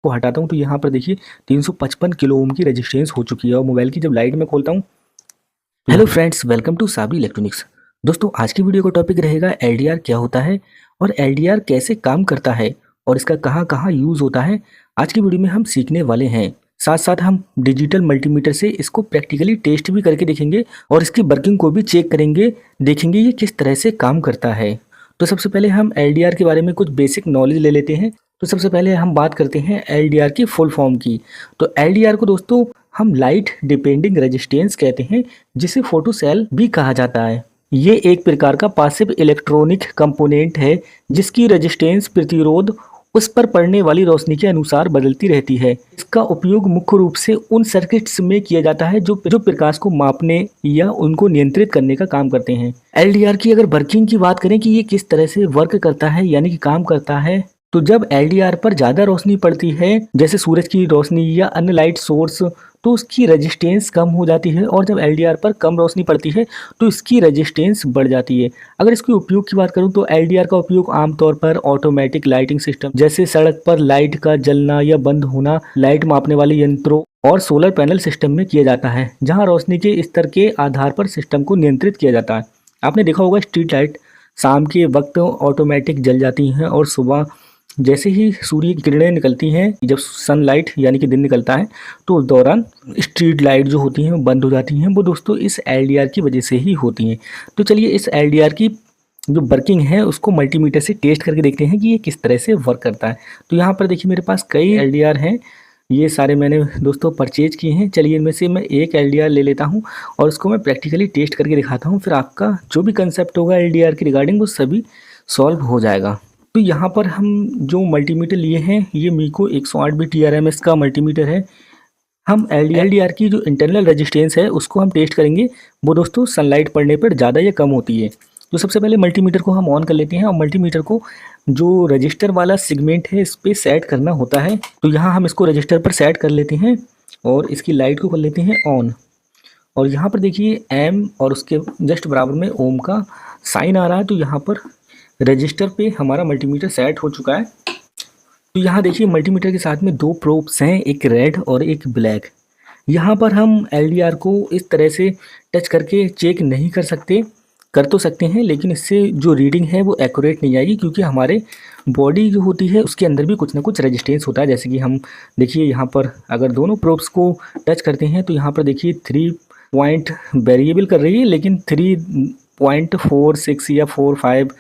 को हटाता हूँ तो यहाँ पर देखिए 355 किलो ओम की रेजिस्टेंस हो चुकी है। और मोबाइल की जब लाइट में खोलता हूँ, hello friends, welcome to Sabri electronics. दोस्तों, आज की वीडियो का टॉपिक रहेगा एलडीआर क्या होता है और एलडीआर कैसे काम करता है और इसका कहाँ कहाँ यूज़ होता है। आज की वीडियो में हम सीखने वाले हैं। साथ साथ हम डिजिटल मल्टीमीटर से इसको प्रैक्टिकली टेस्ट भी करके देखेंगे और इसकी वर्किंग को भी चेक करेंगे, देखेंगे ये किस तरह से काम करता है। तो सबसे पहले हम एलडीआर के बारे में कुछ बेसिक नॉलेज ले लेते हैं। तो सबसे पहले हम बात करते हैं एलडीआर की फुल फॉर्म की। तो एलडीआर को दोस्तों हम लाइट डिपेंडिंग रेजिस्टेंस कहते हैं, जिसे फोटो सेल भी कहा जाता है। ये एक प्रकार का पासिव इलेक्ट्रॉनिक कंपोनेंट है जिसकी रेजिस्टेंस प्रतिरोध उस पर पड़ने वाली रोशनी के अनुसार बदलती रहती है। इसका उपयोग मुख्य रूप से उन सर्किट्स में किया जाता है जो प्रकाश को मापने या उनको नियंत्रित करने का काम करते हैं। एलडीआर की अगर वर्किंग की बात करें कि ये किस तरह से वर्क करता है यानी कि काम करता है, तो जब एलडीआर पर ज़्यादा रोशनी पड़ती है जैसे सूरज की रोशनी या अन्य लाइट सोर्स, तो उसकी रेजिस्टेंस कम हो जाती है। और जब एलडीआर पर कम रोशनी पड़ती है तो इसकी रेजिस्टेंस बढ़ जाती है। अगर इसके उपयोग की बात करूं तो एलडीआर का उपयोग आमतौर पर ऑटोमेटिक लाइटिंग सिस्टम जैसे सड़क पर लाइट का जलना या बंद होना, लाइट मापने वाले यंत्रों और सोलर पैनल सिस्टम में किया जाता है, जहाँ रोशनी के स्तर के आधार पर सिस्टम को नियंत्रित किया जाता है। आपने देखा होगा स्ट्रीट लाइट शाम के वक्त ऑटोमेटिक जल जाती हैं और सुबह जैसे ही सूर्य की किरणें निकलती हैं, जब सनलाइट यानी कि दिन निकलता है, तो उस दौरान स्ट्रीट लाइट जो होती हैं वो बंद हो जाती हैं। वो दोस्तों इस एलडीआर की वजह से ही होती हैं। तो चलिए इस एलडीआर की जो वर्किंग है उसको मल्टीमीटर से टेस्ट करके देखते हैं कि ये किस तरह से वर्क करता है। तो यहाँ पर देखिए मेरे पास कई एलडीआर हैं, ये सारे मैंने दोस्तों परचेज किए हैं। चलिए इनमें से मैं एक एलडीआर ले लेता हूँ और उसको मैं प्रैक्टिकली टेस्ट करके दिखाता हूँ। फिर आपका जो भी कंसेप्ट होगा एलडीआर के रिगार्डिंग वो सभी सॉल्व हो जाएगा। तो यहाँ पर हम जो मल्टीमीटर लिए हैं ये मीको 108 बिट टीआरएमएस का मल्टीमीटर है। हम एलडीआर की जो इंटरनल रेजिस्टेंस है उसको हम टेस्ट करेंगे, वो दोस्तों सनलाइट पड़ने पर ज़्यादा या कम होती है। तो सबसे पहले मल्टीमीटर को हम ऑन कर लेते हैं और मल्टीमीटर को जो रजिस्टर वाला सेगमेंट है इस पर सेट करना होता है। तो यहाँ हम इसको रजिस्टर पर सेट कर लेते हैं और इसकी लाइट को कर लेते हैं ऑन। और यहाँ पर देखिए एम और उसके जस्ट बराबर में ओम का साइन आ रहा है। तो यहाँ पर रजिस्टर पे हमारा मल्टीमीटर सेट हो चुका है। तो यहाँ देखिए मल्टीमीटर के साथ में दो प्रोब्स हैं, एक रेड और एक ब्लैक। यहाँ पर हम एलडीआर को इस तरह से टच करके चेक नहीं कर सकते, कर तो सकते हैं लेकिन इससे जो रीडिंग है वो एक्यूरेट नहीं आएगी, क्योंकि हमारे बॉडी जो होती है उसके अंदर भी कुछ ना कुछ रेजिस्टेंस होता है। जैसे कि हम देखिए यहाँ पर अगर दोनों प्रोब्स को टच करते हैं तो यहाँ पर देखिए 3 पॉइंट वेरिएबल कर रही है, लेकिन 3.46 या 4.5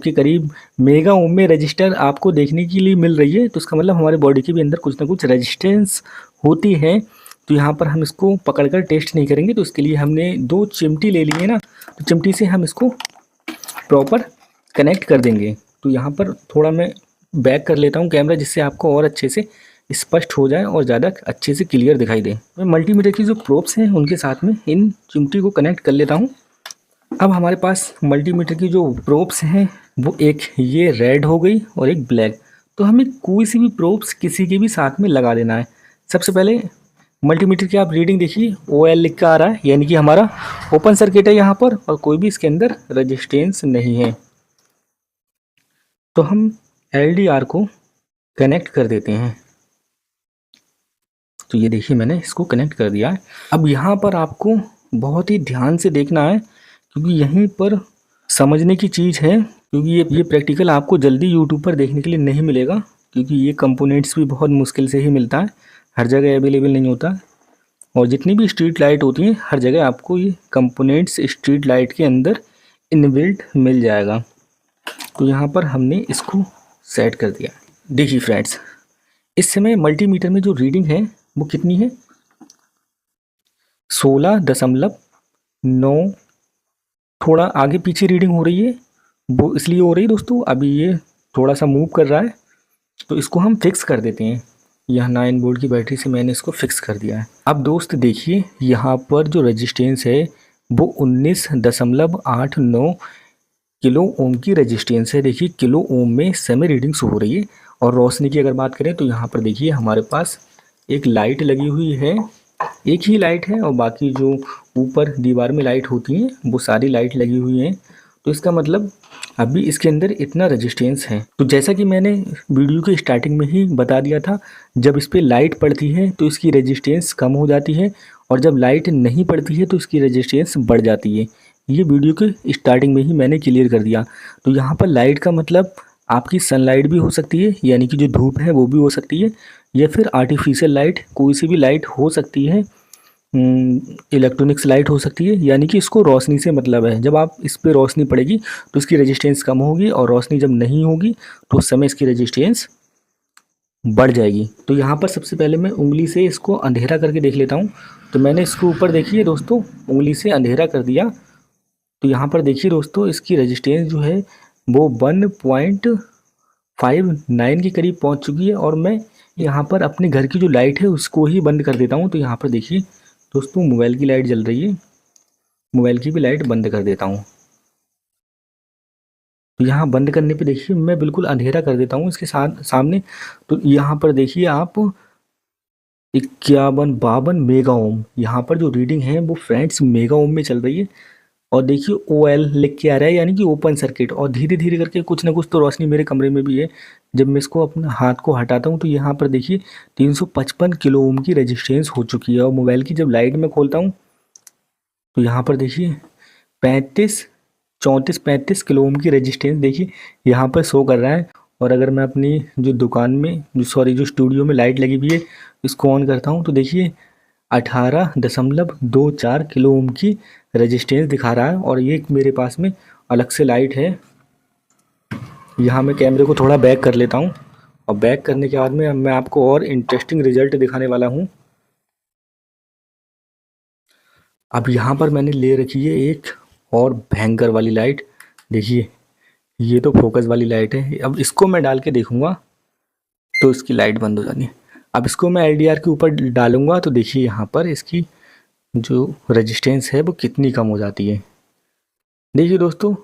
के करीब मेगा ओम में रजिस्टर आपको देखने के लिए मिल रही है। तो इसका मतलब हमारे बॉडी के भी अंदर कुछ ना कुछ रेजिस्टेंस होती है। तो यहाँ पर हम इसको पकड़कर टेस्ट नहीं करेंगे, तो इसके लिए हमने 2 चिमटी ले ली है ना, तो चिमटी से हम इसको प्रॉपर कनेक्ट कर देंगे। तो यहाँ पर थोड़ा मैं बैक कर लेता हूँ कैमरा, जिससे आपको और अच्छे से स्पष्ट हो जाए और ज़्यादा अच्छे से क्लियर दिखाई दे। मैं मल्टीमीटर की जो प्रोब्स हैं उनके साथ में इन चिमटी को कनेक्ट कर लेता हूँ। अब हमारे पास मल्टीमीटर की जो प्रोब्स हैं वो एक ये रेड हो गई और एक ब्लैक। तो हमें कोई सी भी प्रोब्स किसी के भी साथ में लगा देना है। सबसे पहले मल्टीमीटर की आप रीडिंग देखिए, OL लिख के आ रहा है, यानी कि हमारा ओपन सर्किट है यहाँ पर और कोई भी इसके अंदर रेजिस्टेंस नहीं है। तो हम LDR को कनेक्ट कर देते हैं। तो ये देखिए मैंने इसको कनेक्ट कर दिया है। अब यहाँ पर आपको बहुत ही ध्यान से देखना है, क्योंकि यहीं पर समझने की चीज़ है, क्योंकि ये प्रैक्टिकल आपको जल्दी यूट्यूब पर देखने के लिए नहीं मिलेगा, क्योंकि ये कंपोनेंट्स भी बहुत मुश्किल से ही मिलता है, हर जगह अवेलेबल नहीं होता। और जितनी भी स्ट्रीट लाइट होती हैं हर जगह आपको ये कंपोनेंट्स स्ट्रीट लाइट के अंदर इनबिल्ट मिल जाएगा। तो यहाँ पर हमने इसको सेट कर दिया। देखिए फ्रेंड्स, इस समय मल्टीमीटर में जो रीडिंग है वो कितनी है, 16.9। थोड़ा आगे पीछे रीडिंग हो रही है, वो इसलिए हो रही है दोस्तों, अभी ये थोड़ा सा मूव कर रहा है, तो इसको हम फिक्स कर देते हैं। यह 9 वोल्ट की बैटरी से मैंने इसको फिक्स कर दिया है। अब दोस्त देखिए यहाँ पर जो रेजिस्टेंस है वो 19.89 किलो ओम की रेजिस्टेंस है। देखिए किलो ओम में सेमी रीडिंग्स हो रही है। और रोशनी की अगर बात करें तो यहाँ पर देखिए हमारे पास एक लाइट लगी हुई है, एक ही लाइट है, और बाकी जो ऊपर दीवार में लाइट होती हैं वो सारी लाइट लगी हुई हैं। तो इसका मतलब अभी इसके अंदर इतना रेजिस्टेंस है। तो जैसा कि मैंने वीडियो के स्टार्टिंग में ही बता दिया था, जब इस पर लाइट पड़ती है तो इसकी रेजिस्टेंस कम हो जाती है, और जब लाइट नहीं पड़ती है तो इसकी रेजिस्टेंस बढ़ जाती है। ये वीडियो के स्टार्टिंग में ही मैंने क्लियर कर दिया। तो यहाँ पर लाइट का मतलब आपकी सनलाइट भी हो सकती है, यानी कि जो धूप है वो भी हो सकती है, या फिर आर्टिफिशियल लाइट, कोई सी भी लाइट हो सकती है। इलेक्ट्रॉनिक्स लाइट हो सकती है, यानी कि इसको रोशनी से मतलब है। जब आप इस पर रोशनी पड़ेगी तो इसकी रेजिस्टेंस कम होगी, और रोशनी जब नहीं होगी तो उस समय इसकी रेजिस्टेंस बढ़ जाएगी। तो यहाँ पर सबसे पहले मैं उंगली से इसको अंधेरा करके देख लेता हूँ। तो मैंने इसके ऊपर देखिए दोस्तों उंगली से अंधेरा कर दिया। तो यहाँ पर देखिए दोस्तों इसकी रेजिस्टेंस जो है वो 1.59 के करीब पहुँच चुकी है। और मैं यहाँ पर अपने घर की जो लाइट है उसको ही बंद कर देता हूँ। तो यहाँ पर देखिए दोस्तों मोबाइल की लाइट जल रही है, मोबाइल की भी लाइट बंद कर देता हूँ। तो यहाँ बंद करने पे देखिए मैं बिल्कुल अंधेरा कर देता हूँ इसके साथ सामने। तो यहाँ पर देखिए आप 51-52 मेगा ओम, यहाँ पर जो रीडिंग है वो फ्रेंड्स मेगा ओम में चल रही है। और देखिए OL लिख के आ रहा है, यानी कि ओपन सर्किट। और धीरे धीरे करके कुछ ना कुछ तो रोशनी मेरे कमरे में भी है। जब मैं इसको अपने हाथ को हटाता हूँ तो यहाँ पर देखिए 355 किलो ओम की रेजिस्टेंस हो चुकी है। और मोबाइल की जब लाइट में खोलता हूँ तो यहाँ पर देखिए 34-35 किलो ओम की रेजिस्टेंस देखिए यहाँ पर शो कर रहा है। और अगर मैं अपनी जो दुकान में जो स्टूडियो में लाइट लगी हुई है इसको ऑन करता हूँ तो देखिए 18.24 किलो ओम की रेजिस्टेंस दिखा रहा है। और ये मेरे पास में अलग से लाइट है। यहाँ मैं कैमरे को थोड़ा बैक कर लेता हूँ, और बैक करने के बाद में मैं आपको और इंटरेस्टिंग रिजल्ट दिखाने वाला हूँ। अब यहाँ पर मैंने ले रखी है एक और भयंकर वाली लाइट। देखिए ये तो फोकस वाली लाइट है। अब इसको मैं डाल के देखूँगा तो इसकी लाइट बंद हो जानी है। अब इसको मैं LDR के ऊपर डालूँगा तो देखिए यहाँ पर इसकी जो रेजिस्टेंस है वो कितनी कम हो जाती है। देखिए दोस्तों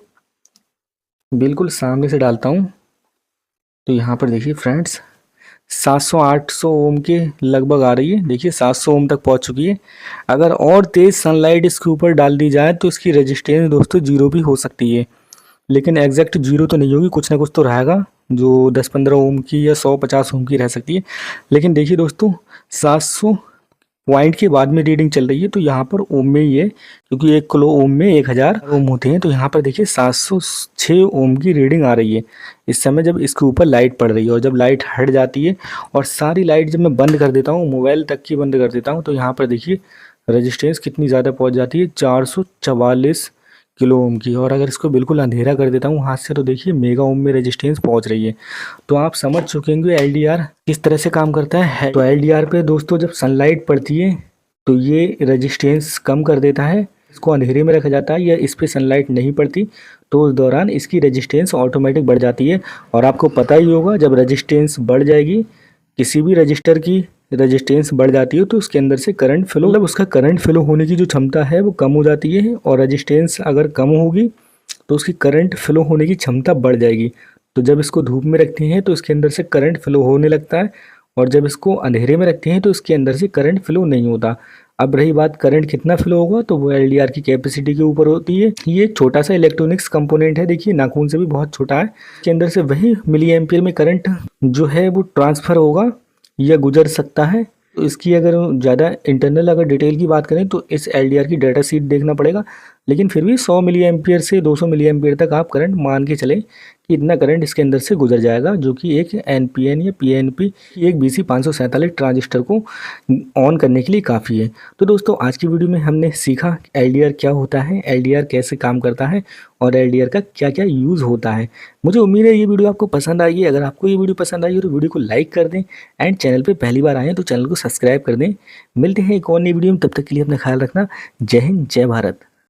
बिल्कुल सामने से डालता हूँ तो यहाँ पर देखिए फ्रेंड्स 700-800 ओम के लगभग आ रही है। देखिए 700 ओम तक पहुँच चुकी है। अगर और तेज़ सनलाइट इसके ऊपर डाल दी जाए तो इसकी रेजिस्टेंस दोस्तों जीरो भी हो सकती है, लेकिन एग्जैक्ट जीरो तो नहीं होगी, कुछ ना कुछ तो रहेगा जो 10-15 ओम की या 100-50 ओम की रह सकती है। लेकिन देखिए दोस्तों 700 पॉइंट के बाद में रीडिंग चल रही है, तो यहाँ पर ओम में ही है, क्योंकि 1 किलो ओम में 1000 ओम होते हैं। तो यहाँ पर देखिए 706 ओम की रीडिंग आ रही है इस समय जब इसके ऊपर लाइट पड़ रही है। और जब लाइट हट जाती है और सारी लाइट जब मैं बंद कर देता हूँ, मोबाइल तक की बंद कर देता हूँ, तो यहाँ पर देखिए रजिस्टेंस कितनी ज़्यादा पहुँच जाती है, 444 किलो ओम की। और अगर इसको बिल्कुल अंधेरा कर देता हूँ हाथ से तो देखिए मेगा ओम में रेजिस्टेंस पहुँच रही है। तो आप समझ चुके होंगे LDR किस तरह से काम करता है। तो LDR पे दोस्तों जब सनलाइट पड़ती है तो ये रेजिस्टेंस कम कर देता है, इसको अंधेरे में रखा जाता है, या इस पर सनलाइट नहीं पड़ती तो उस दौरान इसकी रेजिस्टेंस ऑटोमेटिक बढ़ जाती है। और आपको पता ही होगा जब रेजिस्टेंस बढ़ जाएगी, किसी भी रजिस्टर की रेजिस्टेंस बढ़ जाती है तो उसके अंदर से करंट फ्लो, मतलब उसका करंट फ्लो होने की जो क्षमता है वो कम हो जाती है। और रेजिस्टेंस अगर कम होगी तो उसकी करंट फ्लो होने की क्षमता बढ़ जाएगी। तो जब इसको धूप में रखते हैं तो इसके अंदर से करंट फ्लो होने लगता है, और जब इसको अंधेरे में रखते हैं तो इसके अंदर से करंट फ्लो नहीं होता। अब रही बात करंट कितना फ्लो होगा, तो वो LDR की कैपेसिटी के ऊपर होती है। ये एक छोटा सा इलेक्ट्रॉनिक्स कंपोनेंट है, देखिए नाखून से भी बहुत छोटा है। इसके अंदर से वही मिली एम्पियर में करंट जो है वो ट्रांसफ़र होगा या गुजर सकता है। तो इसकी अगर ज़्यादा इंटरनल अगर डिटेल की बात करें तो इस LDR की डाटा शीट देखना पड़ेगा, लेकिन फिर भी 100 मिली एम्पियर से 200 मिली एम्पियर तक आप करंट मान के चलें कि इतना करंट इसके अंदर से गुजर जाएगा, जो कि एक NPN या PNP एक BC 547 ट्रांजिस्टर को ऑन करने के लिए काफ़ी है। तो दोस्तों आज की वीडियो में हमने सीखा LDR क्या होता है, LDR कैसे काम करता है, और LDR का क्या क्या यूज़ होता है। मुझे उम्मीद है ये वीडियो आपको पसंद आई है। अगर आपको ये वीडियो पसंद आई हो तो वीडियो को लाइक कर दें, एंड चैनल पे पहली बार आए हैं तो चैनल को सब्सक्राइब कर दें। मिलते हैं एक और नई वीडियो में, तब तक के लिए अपना ख्याल रखना। जय हिंद, जय भारत।